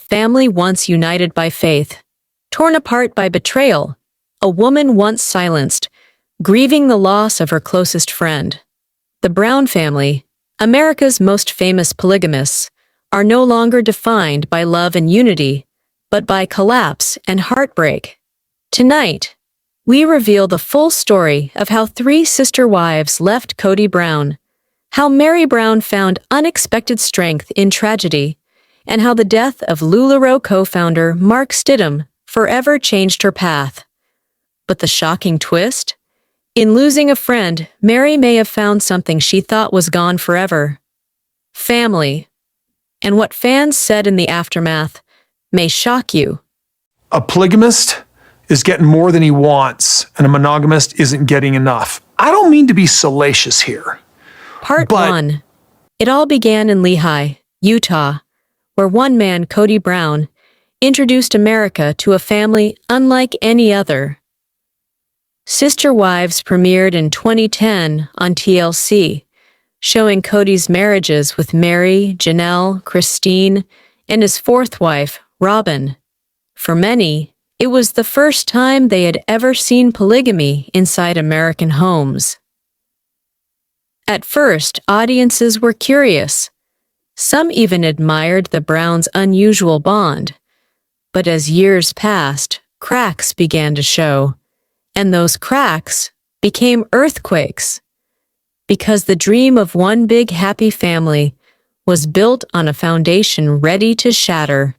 family once united by faith, torn apart by betrayal, a woman once silenced, grieving the loss of her closest friend. The Brown family, America's most famous polygamists, are no longer defined by love and unity, but by collapse and heartbreak. Tonight, we reveal the full story of how three sister wives left Kody Brown, how Meri Brown found unexpected strength in tragedy, and how the death of LuLaRoe co-founder Mark Stidham forever changed her path. But the shocking twist? In losing a friend, Meri may have found something she thought was gone forever. Family. And what fans said in the aftermath may shock you. A polygamist is getting more than he wants, and a monogamist isn't getting enough. I don't mean to be salacious here. Part 1. It all began in Lehi, Utah, where one man, Kody Brown, introduced America to a family unlike any other. Sister Wives premiered in 2010 on TLC, showing Kody's marriages with Meri, Janelle, Christine, and his fourth wife, Robyn. For many, it was the first time they had ever seen polygamy inside American homes. At first, audiences were curious. Some even admired the Browns' unusual bond. But as years passed, cracks began to show, and those cracks became earthquakes. Because the dream of one big happy family was built on a foundation ready to shatter.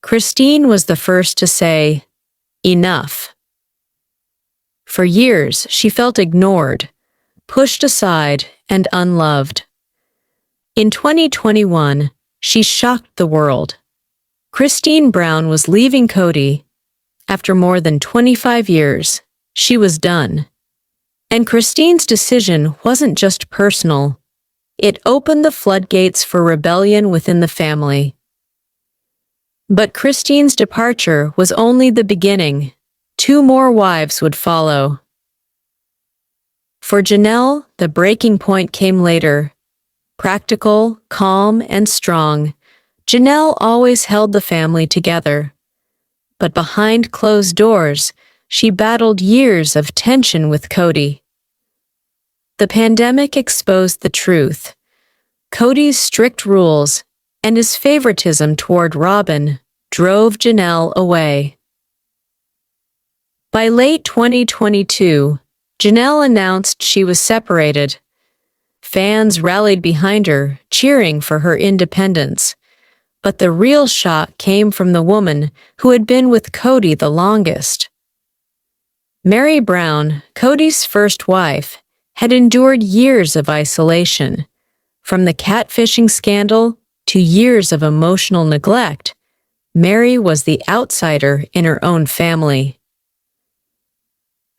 Christine was the first to say, "Enough." For years, she felt ignored, pushed aside, and unloved. In 2021, she shocked the world. Christine Brown was leaving Kody. After more than 25 years, she was done. And Christine's decision wasn't just personal. It opened the floodgates for rebellion within the family. But Christine's departure was only the beginning. 2 more wives would follow. For Janelle, the breaking point came later. Practical, calm, and strong, Janelle always held the family together. But behind closed doors, she battled years of tension with Kody. The pandemic exposed the truth. Kody's strict rules and his favoritism toward Robyn drove Janelle away. By late 2022, Janelle announced she was separated. Fans rallied behind her, cheering for her independence. But the real shock came from the woman who had been with Kody the longest. Meri Brown, Kody's first wife, had endured years of isolation. From the catfishing scandal to years of emotional neglect, Meri was the outsider in her own family.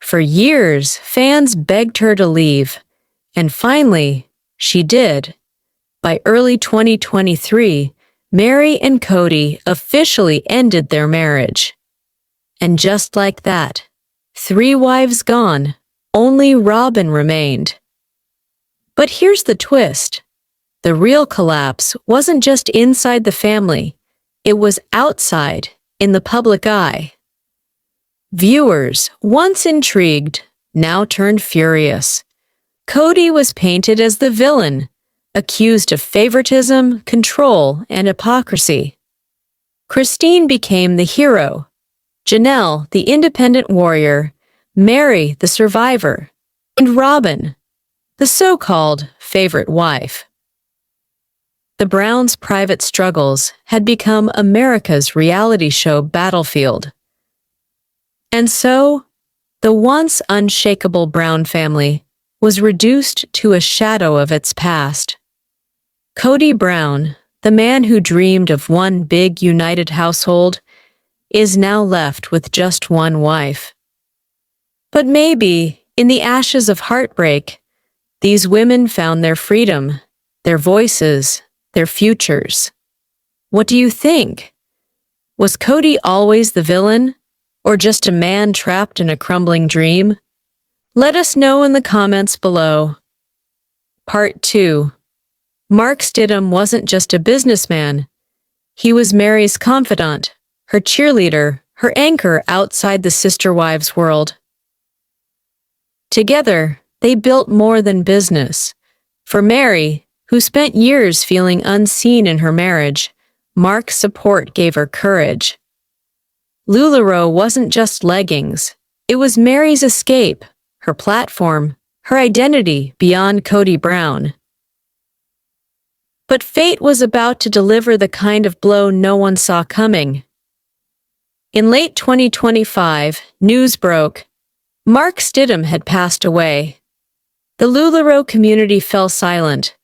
For years, fans begged her to leave, and finally, she did. By early 2023, Meri and Kody officially ended their marriage. And just like that, 3 wives gone, only Robyn remained. But here's the twist. The real collapse wasn't just inside the family, it was outside, in the public eye. Viewers, once intrigued, now turned furious. Kody was painted as the villain, accused of favoritism, control, and hypocrisy. Christine became the hero, Janelle the independent warrior, Meri the survivor, and Robyn, the so-called favorite wife. The Browns' private struggles had become America's reality show battlefield. And so, the once unshakable Brown family was reduced to a shadow of its past. Kody Brown, the man who dreamed of one big united household, is now left with just one wife. But maybe, in the ashes of heartbreak, these women found their freedom, their voices, their futures. What do you think? Was Kody always the villain, or just a man trapped in a crumbling dream? Let us know in the comments below. Part 2. Mark Stidham wasn't just a businessman. He was Meri's confidant, her cheerleader, her anchor outside the sister wives' world. Together, they built more than business. For Meri, who spent years feeling unseen in her marriage, Mark's support gave her courage. LuLaRoe wasn't just leggings. It was Meri's escape, her platform, her identity beyond Kody Brown. But fate was about to deliver the kind of blow no one saw coming. In late 2025, news broke. Mark Stidham had passed away. The LuLaRoe community fell silent.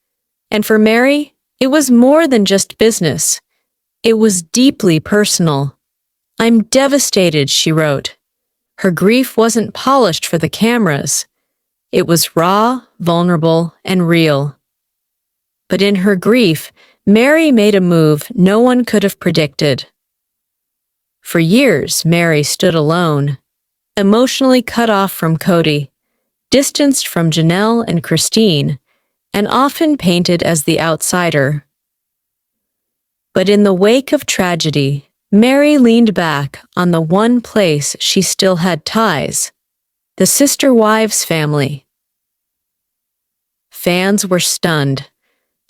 And for Meri, it was more than just business. It was deeply personal. "I'm devastated," she wrote. Her grief wasn't polished for the cameras. It was raw, vulnerable, and real. But in her grief, Meri made a move no one could have predicted. For years, Meri stood alone, emotionally cut off from Kody, distanced from Janelle and Christine, and often painted as the outsider. But in the wake of tragedy, Meri leaned back on the one place she still had ties: the sister wives family. Fans were stunned.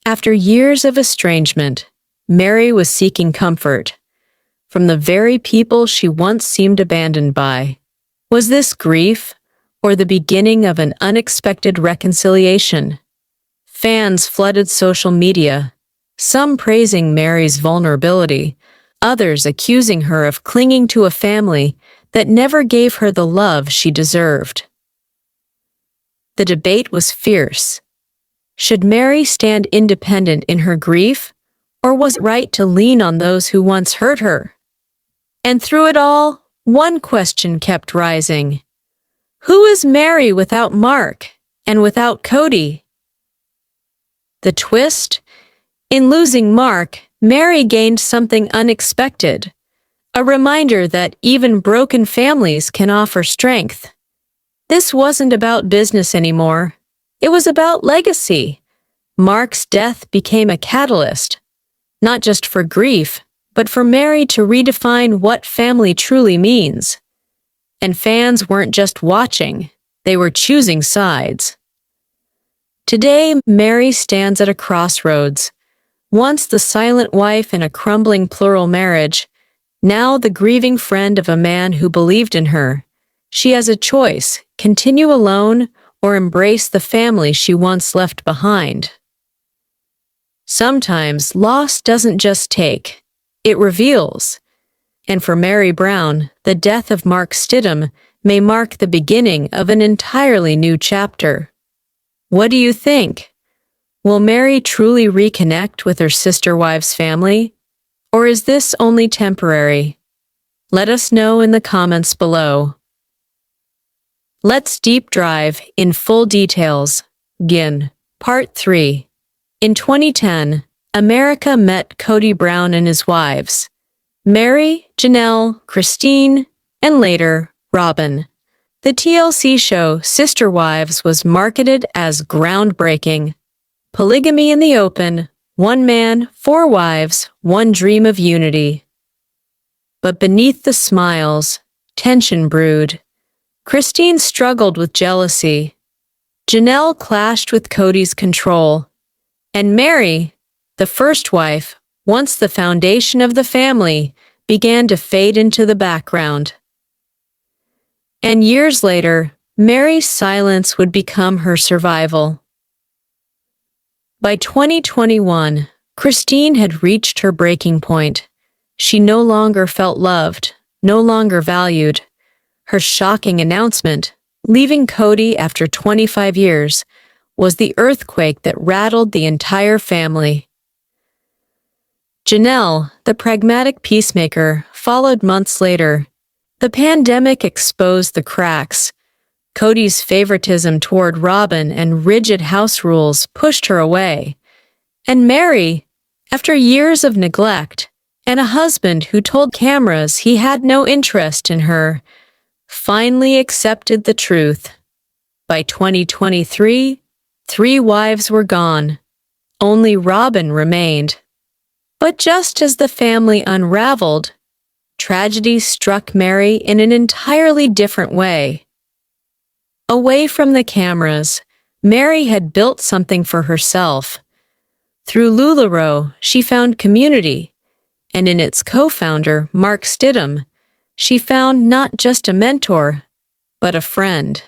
After years of estrangement, Meri was seeking comfort from the very people she once seemed abandoned by. Was this grief, or the beginning of an unexpected reconciliation? Fans flooded social media, some praising Meri's vulnerability, others accusing her of clinging to a family that never gave her the love she deserved. The debate was fierce. Should Meri stand independent in her grief, or was it right to lean on those who once hurt her? And through it all, one question kept rising. Who is Meri without Mark, and without Kody? The twist? In losing Mark, Meri gained something unexpected, a reminder that even broken families can offer strength. This wasn't about business anymore. It was about legacy. Mark's death became a catalyst, not just for grief, but for Meri to redefine what family truly means. And fans weren't just watching, they were choosing sides. Today, Meri stands at a crossroads. Once the silent wife in a crumbling plural marriage, now the grieving friend of a man who believed in her. She has a choice: continue alone or embrace the family she once left behind. Sometimes loss doesn't just take, it reveals. And for Meri Brown, the death of Mark Stidham may mark the beginning of an entirely new chapter. What do you think? Will Meri truly reconnect with her sister wives' family? Or is this only temporary? Let us know in the comments below. Let's deep dive in full details. Gin. Part 3. In 2010, America met Kody Brown and his wives, Meri, Janelle, Christine, and later, Robyn. The TLC show Sister Wives was marketed as groundbreaking. Polygamy in the open, one man, 4 wives, one dream of unity. But beneath the smiles, tension brewed. Christine struggled with jealousy. Janelle clashed with Kody's control. And Meri, the first wife, once the foundation of the family, began to fade into the background. And years later, Meri's silence would become her survival. By 2021, Christine had reached her breaking point. She no longer felt loved, no longer valued. Her shocking announcement, leaving Kody after 25 years, was the earthquake that rattled the entire family. Janelle, the pragmatic peacemaker, followed months later. The pandemic exposed the cracks. Kody's favoritism toward Robyn and rigid house rules pushed her away. And Meri, after years of neglect, and a husband who told cameras he had no interest in her, finally accepted the truth. By 2023, 3 wives were gone. Only Robyn remained. But just as the family unraveled, tragedy struck Meri in an entirely different way. Away from the cameras, Meri had built something for herself. Through LuLaRoe, she found community, and in its co-founder, Mark Stidham, she found not just a mentor, but a friend.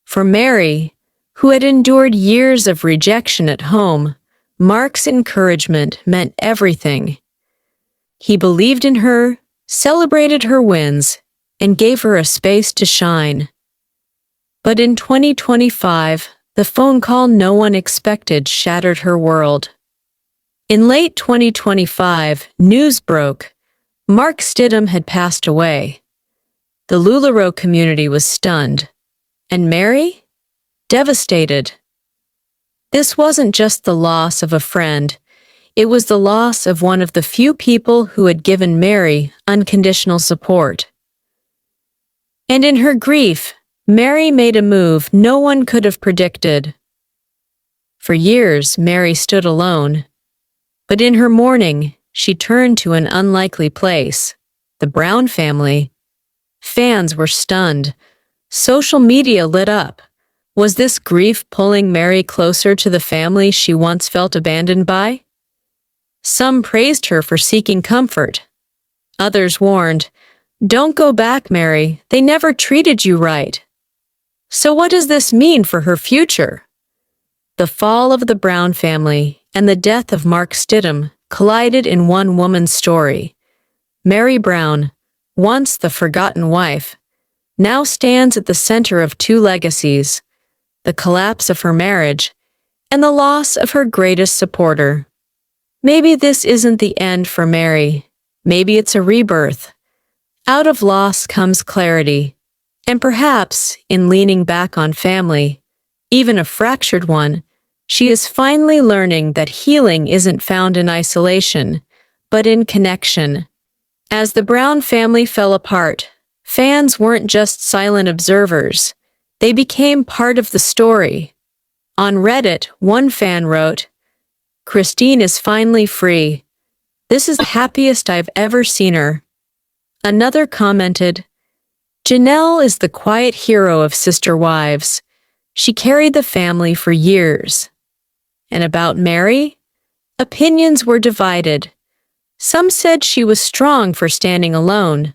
For Meri, who had endured years of rejection at home, Mark's encouragement meant everything. He believed in her, celebrated her wins, and gave her a space to shine. But in 2025, the phone call no one expected shattered her world. In late 2025, news broke. Mark Stidham had passed away. The LuLaRoe community was stunned. And Meri? Devastated. This wasn't just the loss of a friend. It was the loss of one of the few people who had given Meri unconditional support. And in her grief, Meri made a move no one could have predicted. For years, Meri stood alone. But in her mourning, she turned to an unlikely place, the Brown family. Fans were stunned. Social media lit up. Was this grief pulling Meri closer to the family she once felt abandoned by? Some praised her for seeking comfort. Others warned, "Don't go back, Meri. They never treated you right." So what does this mean for her future? The fall of the Brown family and the death of Mark Stidham collided in one woman's story. Meri Brown, once the forgotten wife, now stands at the center of two legacies: the collapse of her marriage and the loss of her greatest supporter. Maybe this isn't the end for Meri. Maybe it's a rebirth. Out of loss comes clarity. And perhaps, in leaning back on family, even a fractured one, she is finally learning that healing isn't found in isolation, but in connection. As the Brown family fell apart, fans weren't just silent observers. They became part of the story. On Reddit, one fan wrote, "Christine is finally free. This is the happiest I've ever seen her." Another commented, "Janelle is the quiet hero of Sister Wives. She carried the family for years." And about Meri, opinions were divided. Some said she was strong for standing alone.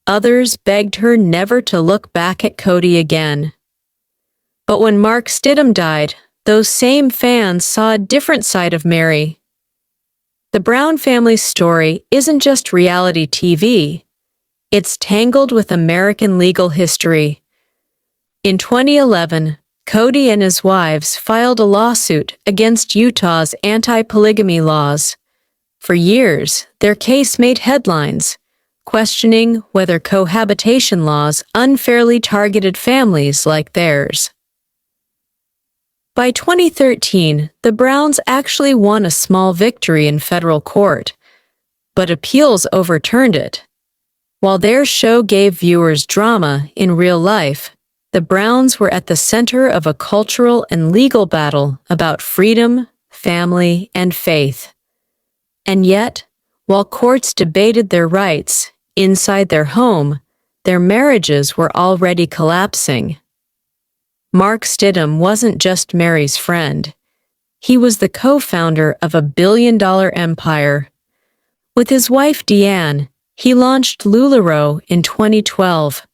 Others begged her never to look back at Kody again. But when Mark Stidham died, those same fans saw a different side of Meri. The Brown family's story isn't just reality TV. It's tangled with American legal history. In 2011, Kody and his wives filed a lawsuit against Utah's anti-polygamy laws. For years, their case made headlines, questioning whether cohabitation laws unfairly targeted families like theirs. By 2013, the Browns actually won a small victory in federal court, but appeals overturned it. While their show gave viewers drama in real life, the Browns were at the center of a cultural and legal battle about freedom, family, and faith. And yet, while courts debated their rights inside their home, their marriages were already collapsing. Mark Stidham wasn't just Meri's friend. He was the co-founder of a billion-dollar empire. With his wife Deanne, he launched LuLaRoe in 2012.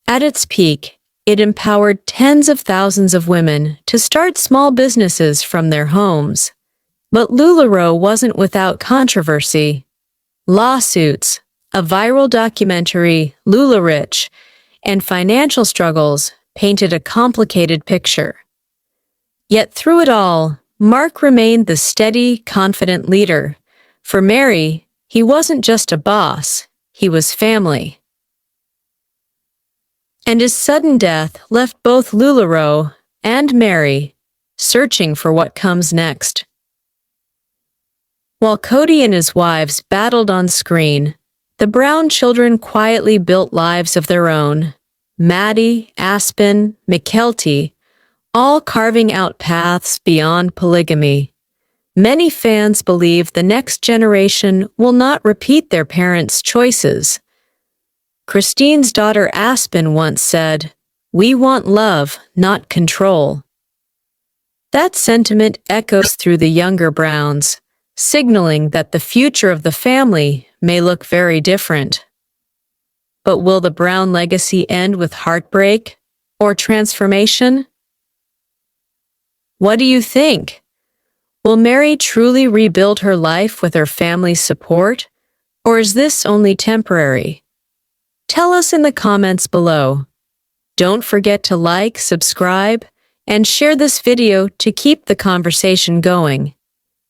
At its peak, it empowered tens of thousands of women to start small businesses from their homes. But LuLaRoe wasn't without controversy. Lawsuits, a viral documentary, LuLaRich, and financial struggles painted a complicated picture. Yet through it all, Mark remained the steady, confident leader. For Meri, he wasn't just a boss, he was family. And his sudden death left both LuLaRoe and Meri searching for what comes next. While Kody and his wives battled on screen, the Brown children quietly built lives of their own. Maddie, Aspen, Mykelti, all carving out paths beyond polygamy. Many fans believe the next generation will not repeat their parents' choices. Christine's daughter Aspen once said, "We want love, not control." That sentiment echoes through the younger Browns, signaling that the future of the family may look very different. But will the Brown legacy end with heartbreak or transformation? What do you think? Will Meri truly rebuild her life with her family's support, or is this only temporary? Tell us in the comments below. Don't forget to like, subscribe, and share this video to keep the conversation going.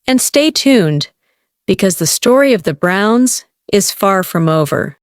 And stay tuned, because the story of the Browns is far from over.